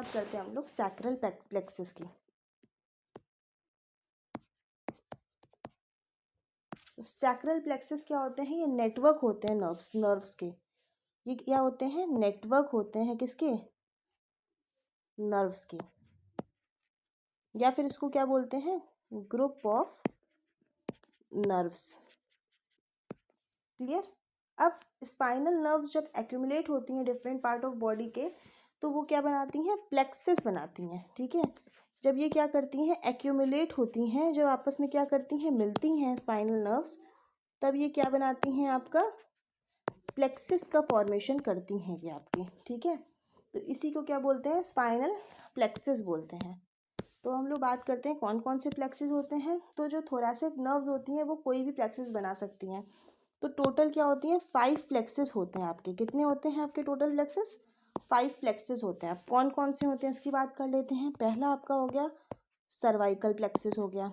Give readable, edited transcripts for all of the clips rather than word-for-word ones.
बात करते हैं हम लोग सैक्रल प्लेक्सस की। तो सैक्रल प्लेक्सस क्या होते हैं? ये नेटवर्क होते हैं नर्व्स के। ये क्या होते हैं? नेटवर्क होते हैं किसके? नर्व्स के। या फिर इसको क्या बोलते हैं? Group of nerves. क्लियर? अब स्पाइनल नर्व्स जब एक्यूमुलेट होती हैं डिफरेंट पार्ट ऑफ बॉडी के, तो वो क्या बनाती हैं? प्लेक्सस बनाती हैं। ठीक है, जब ये क्या करती हैं? एक्यूमुलेट होती हैं, जब आपस में क्या करती हैं? मिलती हैं स्पाइनल नर्व्स, तब ये क्या बनाती हैं? आपका प्लेक्सिस का फॉर्मेशन करती हैं ये आपकी। ठीक है, तो इसी को क्या बोलते हैं? स्पाइनल प्लेक्सिस बोलते हैं। तो हम लोग बात करते हैं कौन कौन से प्लेक्सिस होते हैं। तो जो थोरैसिक नर्व्स होती हैं वो कोई भी प्लेक्सिस बना सकती हैं। तो टोटल क्या होती हैं? 5 प्लेक्सिस होते हैं आपके। कितने होते हैं आपके टोटल प्लेक्सिस? 5 प्लेक्सिस होते हैं। अब कौन कौन से होते हैं इसकी बात कर लेते हैं। पहला आपका हो गया सर्वाइकल प्लेक्सिस हो गया।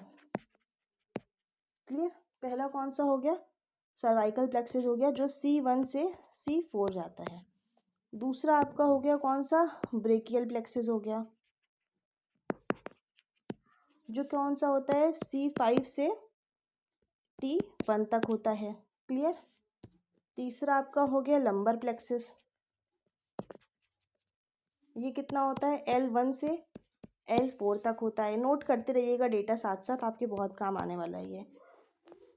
क्लियर? पहला कौन सा हो गया? सर्वाइकल प्लेक्सिस हो गया, जो C1 से C4 जाता है। दूसरा आपका हो गया कौन सा? ब्रेकियल प्लेक्सिस हो गया, जो कौन सा होता है? C5 से T1 तक होता है। क्लियर? तीसरा आपका हो गया लंबर प्लेक्सिस। ये कितना होता है? L1 से L4 तक होता है। नोट करते रहिएगा डेटा साथ साथ, आपके बहुत काम आने वाला है ये।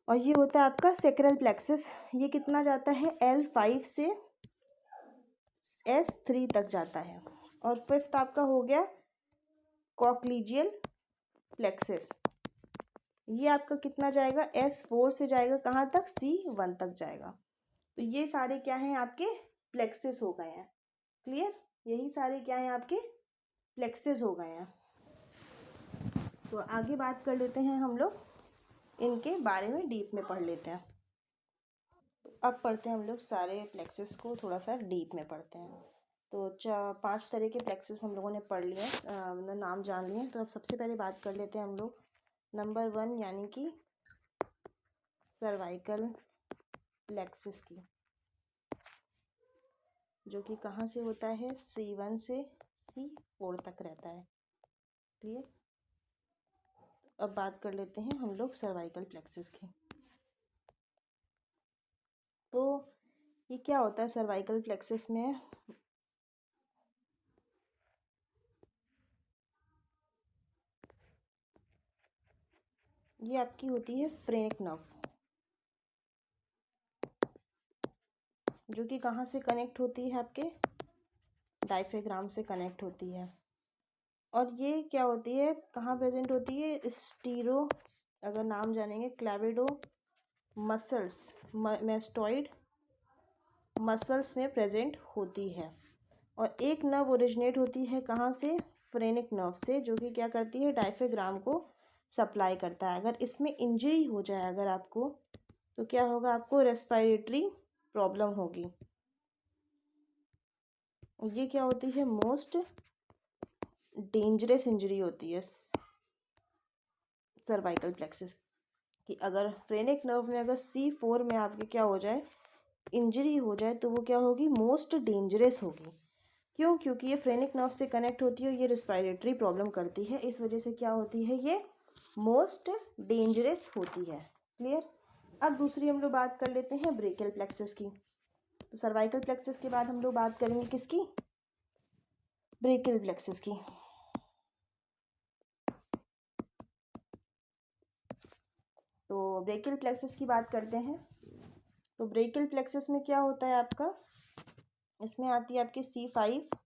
और ये होता है आपका सेक्रल प्लेक्सिस। ये कितना जाता है? L5 से S3 तक जाता है। और फिफ्थ आपका हो गया कॉक्लिजियल प्लेक्सिस। ये आपका कितना जाएगा? S4 से जाएगा कहाँ तक? C1 तक जाएगा। तो ये सारे क्या हैं? आपके प्लेक्सिस हो गए हैं। क्लियर? यही सारे क्या हैं? आपके प्लेक्सिस हो गए हैं। तो आगे बात कर लेते हैं हम लोग, इनके बारे में डीप में पढ़ लेते हैं। तो अब पढ़ते हैं हम लोग सारे प्लेक्सिस को, थोड़ा सा डीप में पढ़ते हैं। तो 5 तरह के प्लेक्सिस हम लोगों ने पढ़ लिए, मतलब नाम जान लिए। तो अब सबसे पहले बात कर लेते हैं हम लोग नंबर 1 यानी कि सर्वाइकल प्लेक्सिस की, जो कि कहाँ से होता है? C1 से C4 तक रहता है। क्लियर? अब बात कर लेते हैं हम लोग सर्वाइकल प्लेक्सिस की। तो ये क्या होता है सर्वाइकल प्लेक्सिस में? ये आपकी होती है फ्रेनिक नर्व, जो कि कहाँ से कनेक्ट होती है? आपके डायफ्राम से कनेक्ट होती है। और ये क्या होती है? कहाँ प्रेजेंट होती है? स्टीरो, अगर नाम जानेंगे, क्लेविडो मसल्स, मेस्टॉइड मसल्स में प्रेजेंट होती है। और एक नर्व ओरिजिनेट होती है कहाँ से? फ्रेनिक नर्व से, जो कि क्या करती है? डायफ्राम को सप्लाई करता है। अगर इसमें इंजरी हो जाए अगर आपको, तो क्या होगा? आपको रेस्पिरेटरी प्रॉब्लम होगी। ये क्या होती है? मोस्ट डेंजरस इंजरी होती है सर्वाइकल प्लेक्सिस कि अगर फ्रेनिक नर्व में अगर C4 में आपके क्या हो जाए? इंजरी हो जाए, तो वो क्या होगी? मोस्ट डेंजरस होगी। क्यों? क्योंकि ये फ्रेनिक नर्व से कनेक्ट होती है और ये रेस्पिरेटरी प्रॉब्लम करती है। इस वजह से क्या होती है? ये मोस्ट डेंजरस होती है। क्लियर? अब दूसरी हम लोग बात कर लेते हैं ब्रेकियल प्लेक्सिस की। तो सर्वाइकल प्लेक्सिस के बाद हम लोग बात करेंगे किसकी? ब्रेकियल प्लेक्सिस की। तो ब्रेकियल प्लेक्सिस की बात करते हैं। तो ब्रेकियल प्लेक्सिस में क्या होता है आपका? इसमें आती है आपकी C5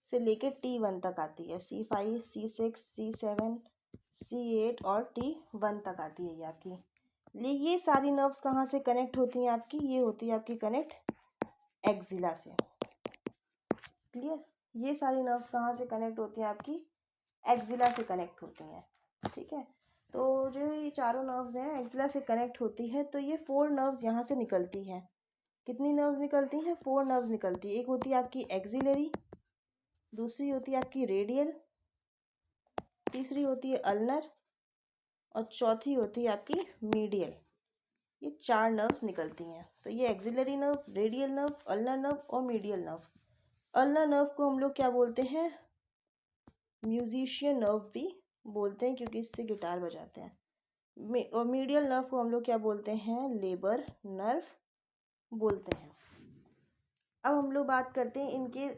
से लेके T1 तक आती है। C5, C6, C7, C8 और T1 तक आती है ये आपकी। ये सारी नर्व्स कहाँ से कनेक्ट होती हैं आपकी? ये होती है आपकी कनेक्ट एक्सिला से। क्लियर? ये सारी नर्व्स कहाँ से कनेक्ट होती हैं आपकी? एक्सिला से कनेक्ट होती हैं। ठीक है, तो जो ये चारों नर्व्स हैं एक्सिला से कनेक्ट होती है। तो ये 4 नर्व्स यहाँ से निकलती हैं। कितनी नर्व्स निकलती हैं? 4 नर्व्स निकलती है। एक होती है आपकी एक्सिलरी, दूसरी होती है आपकी रेडियल, तीसरी होती है अल्नर और चौथी होती है आपकी मीडियल। ये 4 नर्व्स निकलती हैं। तो ये axillary nerve, radial nerve, ulnar nerve और मीडियल नर्व। अल्नर नर्व को हम लोग क्या बोलते हैं? म्यूजिशियन नर्व भी बोलते हैं क्योंकि इससे गिटार बजाते हैं। और मीडियल नर्व को हम लोग क्या बोलते हैं, लेबर नर्व बोलते हैं। अब हम लोग बात करते हैं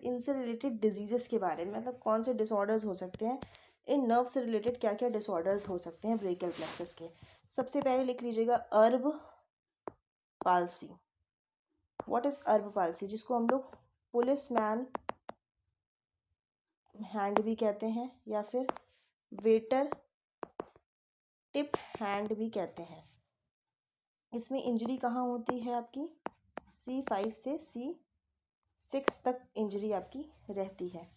इनसे रिलेटेड डिजीज़ेस के बारे में, मतलब कौन से डिसऑर्डर्स हो सकते हैं, इन नर्व से रिलेटेड क्या क्या डिसऑर्डर्स हो सकते हैं ब्रेकियल प्लेक्सस के। सबसे पहले लिख लीजिएगा अर्ब पाल्सी। व्हाट इज अर्ब पाल्सी, जिसको हम लोग पुलिस मैन हैंड भी कहते हैं या फिर वेटर टिप हैंड भी कहते हैं। इसमें इंजरी कहाँ होती है आपकी, C5 से C6 तक इंजरी आपकी रहती है।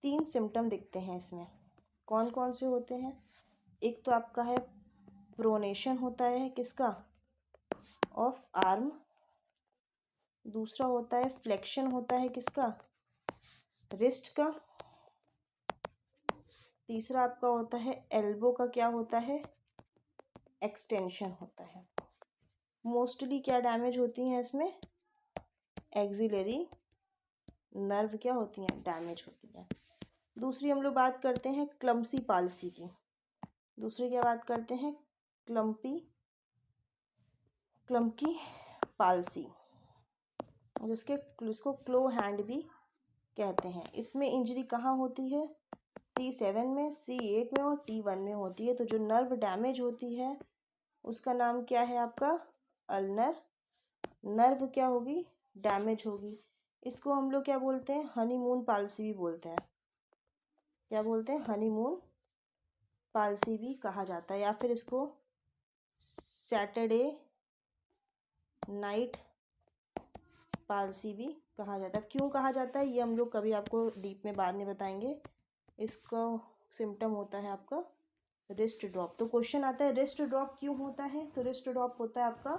3 सिम्टम दिखते हैं इसमें, कौन कौन से होते हैं। एक तो आपका है प्रोनेशन होता है किसका, ऑफ आर्म। दूसरा होता है फ्लेक्शन होता है किसका, रिस्ट का। तीसरा आपका होता है एल्बो का, क्या होता है, एक्सटेंशन होता है। मोस्टली क्या डैमेज होती हैं इसमें, एक्सिलरी नर्व क्या होती हैं, डैमेज होती हैं। दूसरी हम लोग बात करते हैं क्लम्सी पाल्सी की। दूसरी क्या बात करते हैं, क्लम्की पाल्सी, जिसको क्लो हैंड भी कहते हैं। इसमें इंजरी कहाँ होती है, C7 में, C8 में और T1 में होती है। तो जो नर्व डैमेज होती है उसका नाम क्या है आपका, अल्नर नर्व क्या होगी, डैमेज होगी। इसको हम लोग क्या बोलते हैं, हनीमून पाल्सी भी बोलते हैं। क्या बोलते हैं, हनीमून पाल्सी भी कहा जाता है, या फिर इसको सैटरडे नाइट पाल्सी भी कहा जाता है। क्यों कहा जाता है ये हम लोग कभी आपको डीप में बाद में बताएंगे। इसका सिम्टम होता है आपका रिस्ट ड्रॉप। तो क्वेश्चन आता है रिस्ट ड्रॉप क्यों होता है, तो रिस्ट ड्रॉप होता है आपका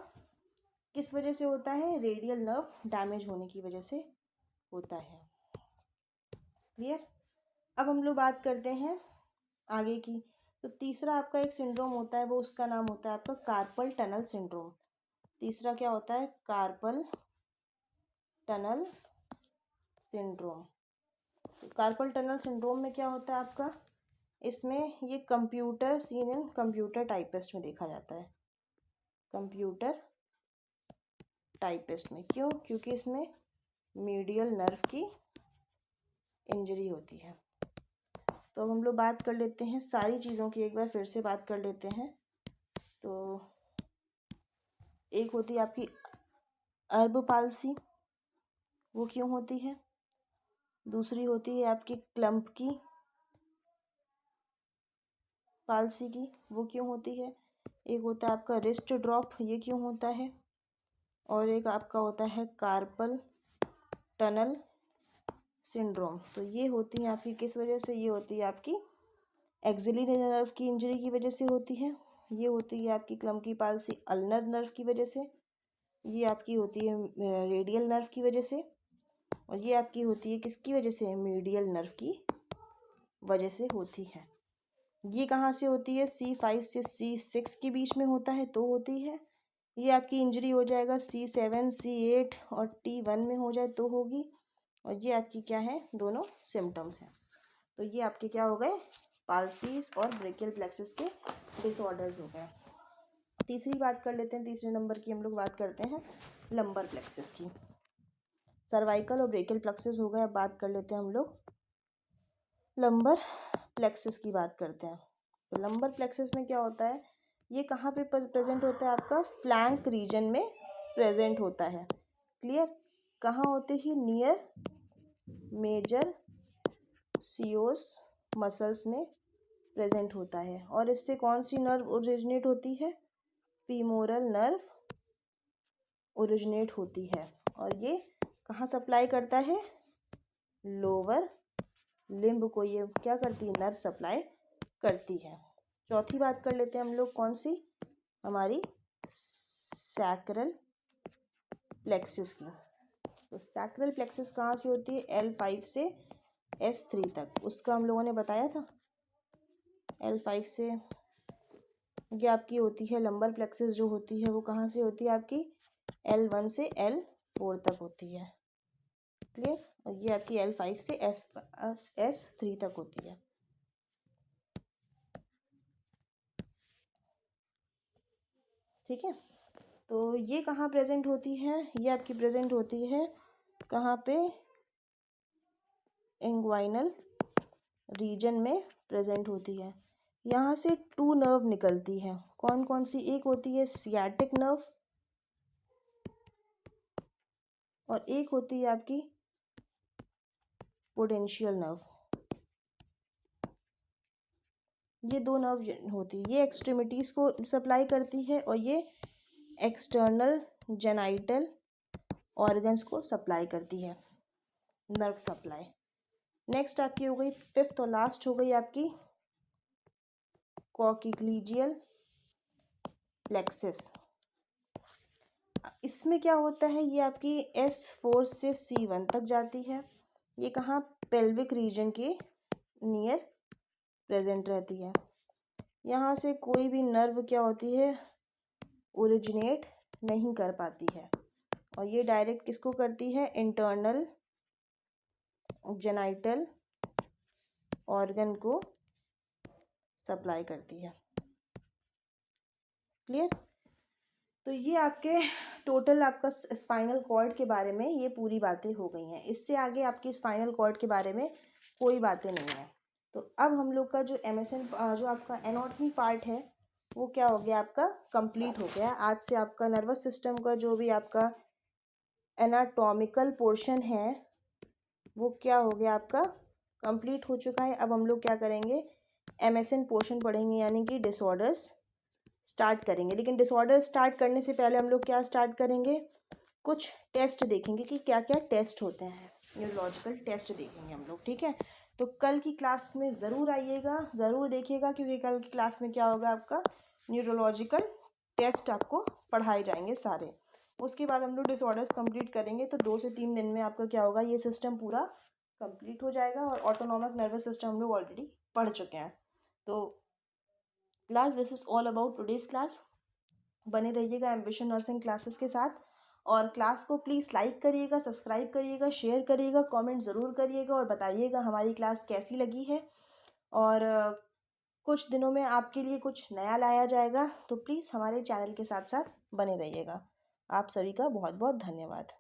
किस वजह से होता है, रेडियल नर्व डैमेज होने की वजह से होता है। क्लियर। अब हम लोग बात करते हैं आगे की। तो तीसरा आपका एक सिंड्रोम होता है, वो उसका नाम होता है आपका कार्पल टनल सिंड्रोम। तीसरा क्या होता है, carpal tunnel syndrome. Carpal tunnel syndrome में क्या होता है आपका, इसमें ये computer seen in computer typist में देखा जाता है। कंप्यूटर टाइपिस्ट में क्यों, क्योंकि इसमें मीडियल नर्व की इंजरी होती है। तो अब हम लोग बात कर लेते हैं सारी चीज़ों की, एक बार फिर से बात कर लेते हैं। तो एक होती है आपकी अर्ब पाल्सी, वो क्यों होती है। दूसरी होती है आपकी क्लम्प की पाल्सी की, वो क्यों होती है। एक होता है आपका रिस्ट ड्रॉप, ये क्यों होता है। और एक आपका होता है कार्पल टनल सिंड्रोम। तो ये होती है आपकी किस वजह से, ये होती है आपकी एक्सिलरी नर्व की इंजरी की वजह से होती है। ये होती है आपकी क्लम्की पाल्सी अल्नर नर्व की वजह से। ये आपकी होती है रेडियल नर्व की वजह से। और ये आपकी होती है किसकी वजह से, मीडियल नर्व की वजह से होती है। ये कहाँ से होती है, C5 से C6 के बीच में होता है तो होती है। ये आपकी इंजरी हो जाएगा C7 C8 और T1 में हो जाए तो होगी। और ये आपकी क्या है, दोनों सिम्टम्स हैं। तो ये आपके क्या हो गए, पाल्सीज और ब्रेकियल प्लेक्सस के डिसऑर्डर्स हो गए। तीसरी बात कर लेते हैं, तीसरे नंबर की हम लोग बात करते हैं लंबर प्लेक्सस की। सर्वाइकल और ब्रेकियल प्लेक्सस हो गए। अब बात कर लेते हैं हम लोग लंबर प्लेक्सस की बात करते हैं। तो लंबर प्लेक्सस में क्या होता है, ये कहाँ पे प्रेजेंट होता है, आपका फ्लैंक रीजन में प्रेजेंट होता है। क्लियर। कहाँ होते ही, नियर मेजर सीओस मसल्स में प्रेजेंट होता है। और इससे कौन सी नर्व ओरिजिनेट होती है, फीमोरल नर्व ओरिजिनेट होती है। और ये कहाँ सप्लाई करता है, लोअर लिम्ब को ये क्या करती है, नर्व सप्लाई करती है। चौथी बात कर लेते हैं हम लोग कौन सी, हमारी सैक्रल प्लेक्सिस की। तो सैक्रल प्लेक्सिस कहाँ से होती है, L5 से S3 तक। उसका हम लोगों ने बताया था, L5 से ये आपकी होती है लंबर प्लेक्सिस जो होती है वो कहाँ से होती है आपकी, L1 से L4 तक होती है। क्लियर। और ये आपकी L5 से S3 तक होती है। ठीक है। तो ये कहाँ प्रेजेंट होती है, ये आपकी प्रेजेंट होती है कहाँ पे, इंग्वाइनल रीजन में प्रेजेंट होती है। यहाँ से 2 नर्व निकलती है, कौन कौन सी, एक होती है सियाटिक नर्व और एक होती है आपकी पोटेंशियल नर्व। ये 2 नर्व होती है, ये एक्सट्रीमिटीज़ को सप्लाई करती है और ये एक्सटर्नल जेनाइटल ऑर्गन्स को सप्लाई करती है, नर्व सप्लाई। नेक्स्ट आपकी हो गई, फिफ्थ और लास्ट हो गई आपकी कॉक्लिजियल प्लेक्सस। इसमें क्या होता है, ये आपकी S4 से C1 तक जाती है। ये कहाँ, पेल्विक रीजन के नियर प्रेजेंट रहती है। यहाँ से कोई भी नर्व क्या होती है, ओरिजिनेट नहीं कर पाती है और ये डायरेक्ट किसको करती है, इंटरनल जेनाइटल ऑर्गन को सप्लाई करती है। क्लियर। तो ये आपके टोटल आपका स्पाइनल कॉर्ड के बारे में ये पूरी बातें हो गई हैं। इससे आगे आपकी स्पाइनल कॉर्ड के बारे में कोई बातें नहीं है। तो अब हम लोग का जो MSN जो आपका एनाटॉमी पार्ट है वो क्या हो गया, आपका कंप्लीट हो गया। आज से आपका नर्वस सिस्टम का जो भी आपका एनाटॉमिकल पोर्शन है वो क्या हो गया, आपका कंप्लीट हो चुका है। अब हम लोग क्या करेंगे, MSN पोर्शन पढ़ेंगे, यानी कि डिसऑर्डर्स स्टार्ट करेंगे। लेकिन डिसऑर्डर स्टार्ट करने से पहले हम लोग क्या स्टार्ट करेंगे, कुछ टेस्ट देखेंगे कि क्या क्या टेस्ट होते हैं, न्यूरोलॉजिकल टेस्ट देखेंगे हम लोग। ठीक है, तो कल की क्लास में ज़रूर आइएगा, ज़रूर देखिएगा, क्योंकि कल की क्लास में क्या होगा, आपका न्यूरोलॉजिकल टेस्ट आपको पढ़ाए जाएंगे सारे। उसके बाद हम लोग डिसऑर्डर्स कंप्लीट करेंगे, तो 2 से 3 दिन में आपका क्या होगा, ये सिस्टम पूरा कंप्लीट हो जाएगा। और ऑटोनॉमिक नर्वस सिस्टम हम लोग ऑलरेडी पढ़ चुके हैं। तो class, this is all about today's class. बने रहिएगा एम्बिशन नर्सिंग क्लासेस के साथ। और क्लास को प्लीज़ लाइक करिएगा, सब्सक्राइब करिएगा, शेयर करिएगा, कमेंट ज़रूर करिएगा और बताइएगा हमारी क्लास कैसी लगी है। और कुछ दिनों में आपके लिए कुछ नया लाया जाएगा, तो प्लीज़ हमारे चैनल के साथ साथ बने रहिएगा। आप सभी का बहुत बहुत धन्यवाद।